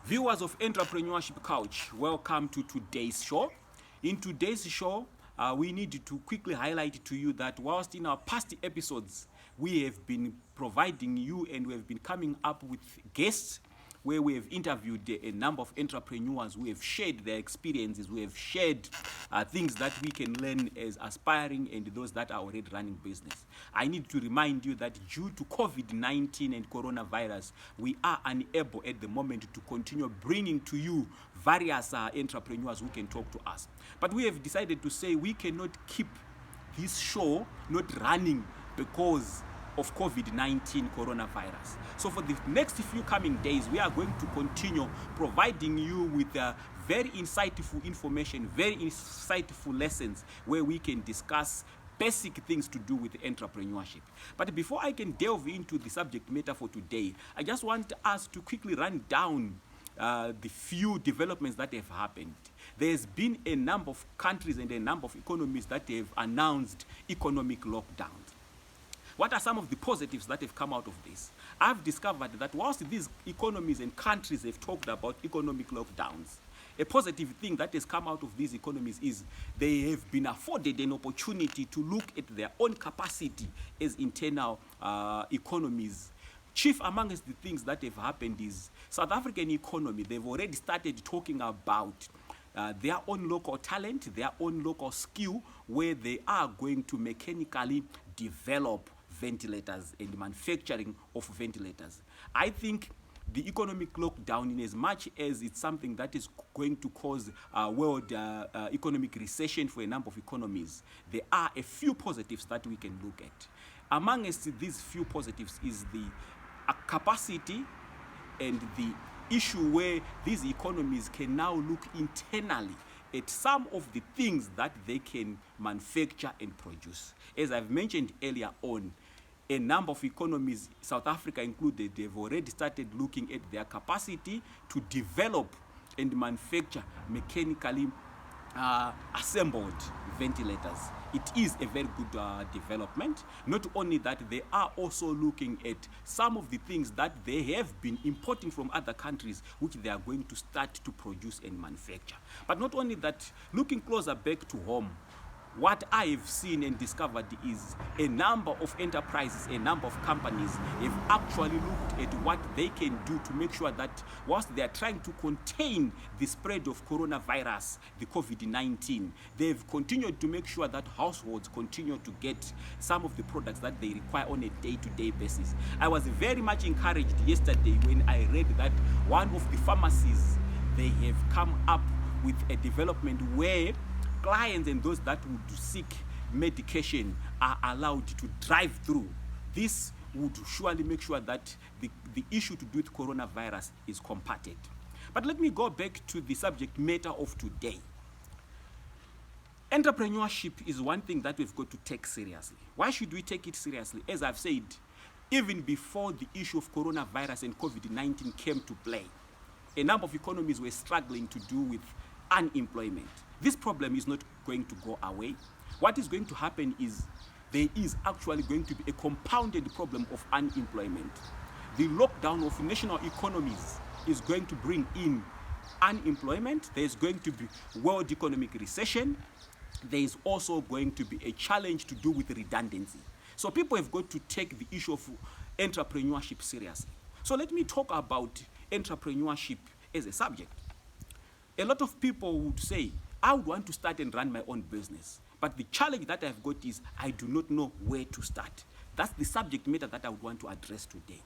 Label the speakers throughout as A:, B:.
A: Viewers of Entrepreneurship Couch, welcome to today's show. In today's show, we need to quickly highlight to you that whilst in our past episodes, we have been providing you and we have been coming up with guests where we have interviewed a number of entrepreneurs who have shared their experiences, who have shared things that we can learn as aspiring and those that are already running business. I need to remind you that due to COVID-19 and coronavirus, we are unable at the moment to continue bringing to you various entrepreneurs who can talk to us. But we have decided to say we cannot keep this show not running because of COVID-19 coronavirus. So for the next few coming days, we are going to continue providing you with very insightful information, very insightful lessons where we can discuss basic things to do with entrepreneurship. But before I can delve into the subject matter for today, I just want us to quickly run down the few developments that have happened. There's been a number of countries and a number of economies that have announced economic lockdowns. What are some of the positives that have come out of this? I've discovered that whilst these economies and countries have talked about economic lockdowns, a positive thing that has come out of these economies is they have been afforded an opportunity to look at their own capacity as internal economies. Chief amongst the things that have happened is South African economy, they've already started talking about their own local talent, their own local skill, where they are going to mechanically develop ventilators and manufacturing of ventilators. I think the economic lockdown, in as much as it's something that is going to cause world economic recession for a number of economies, there are a few positives that we can look at. Amongst these few positives is the capacity and the issue where these economies can now look internally at some of the things that they can manufacture and produce. As I've mentioned earlier on, a number of economies, South Africa included, they've already started looking at their capacity to develop and manufacture mechanically assembled ventilators. It is a very good development. Not only that, they are also looking at some of the things that they have been importing from other countries, which they are going to start to produce and manufacture. But not only that, looking closer back to home, what I have seen and discovered is a number of enterprises, a number of companies have actually looked at what they can do to make sure that whilst they are trying to contain the spread of coronavirus, the COVID-19, they've continued to make sure that households continue to get some of the products that they require on a day-to-day basis. I was very much encouraged yesterday when I read that one of the pharmacies, they have come up with a development where clients and those that would seek medication are allowed to drive through. This would surely make sure that the issue to do with coronavirus is combated. But let me go back to the subject matter of today. Entrepreneurship is one thing that we've got to take seriously. Why should we take it seriously? As I've said, even before the issue of coronavirus and COVID-19 came to play, a number of economies were struggling to do with unemployment. This problem is not going to go away. What is going to happen is there is actually going to be a compounded problem of unemployment. The lockdown of national economies is going to bring in unemployment. There is going to be world economic recession. There is also going to be a challenge to do with redundancy. So people have got to take the issue of entrepreneurship seriously. So let me talk about entrepreneurship as a subject. A lot of people would say, I would want to start and run my own business. But the challenge that I've got is I do not know where to start. That's the subject matter that I would want to address today.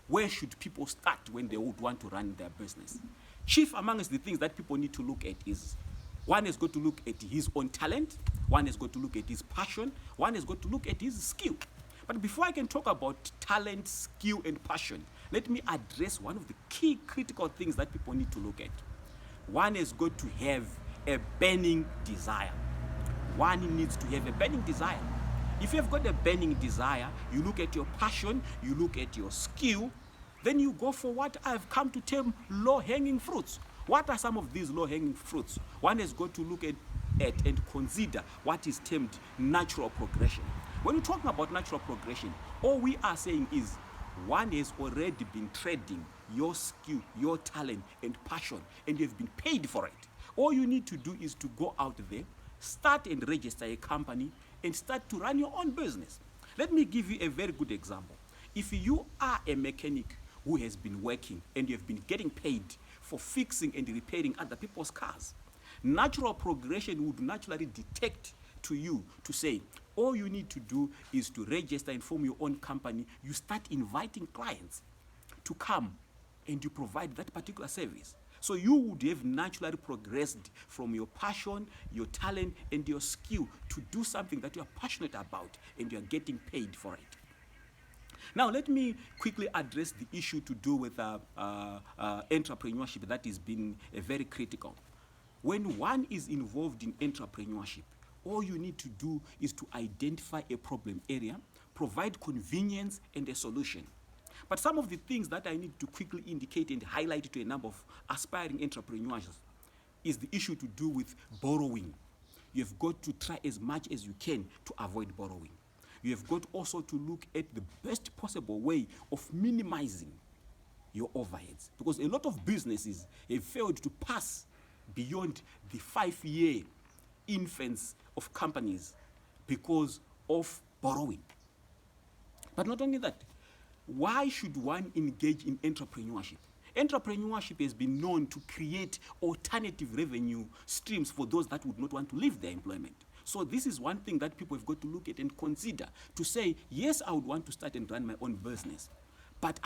A: Where should people start when they would want to run their business? Chief amongst the things that people need to look at is, one has got to look at his own talent, one has got to look at his passion, one has got to look at his skill. But before I can talk about talent, skill, and passion, let me address one of the key critical things that people need to look at. One has got to have a burning desire. One needs to have a burning desire. If you've got a burning desire, you look at your passion, you look at your skill, then you go for what I've come to term low-hanging fruits. What are some of these low-hanging fruits? One has got to look at and consider what is termed natural progression. When we're talking about natural progression, all we are saying is one has already been trading your skill, your talent, and passion, and you've been paid for it. All you need to do is to go out there, start and register a company, and start to run your own business. Let me give you a very good example. If you are a mechanic who has been working and you've been getting paid for fixing and repairing other people's cars, natural progression would naturally detect to you to say, all you need to do is to register and form your own company. You start inviting clients to come and you provide that particular service. So you would have naturally progressed from your passion, your talent, and your skill to do something that you are passionate about and you are getting paid for it. Now, let me quickly address the issue to do with entrepreneurship that has been very critical. When one is involved in entrepreneurship, all you need to do is to identify a problem area, provide convenience and a solution. But some of the things that I need to quickly indicate and highlight to a number of aspiring entrepreneurs is the issue to do with borrowing. You've got to try as much as you can to avoid borrowing. You have got also to look at the best possible way of minimizing your overheads, because a lot of businesses have failed to pass beyond the 5-year infants of companies because of borrowing. But not only that, why should one engage in entrepreneurship? Entrepreneurship has been known to create alternative revenue streams for those that would not want to leave their employment. So this is one thing that people have got to look at and consider to say, yes, I would want to start and run my own business, but I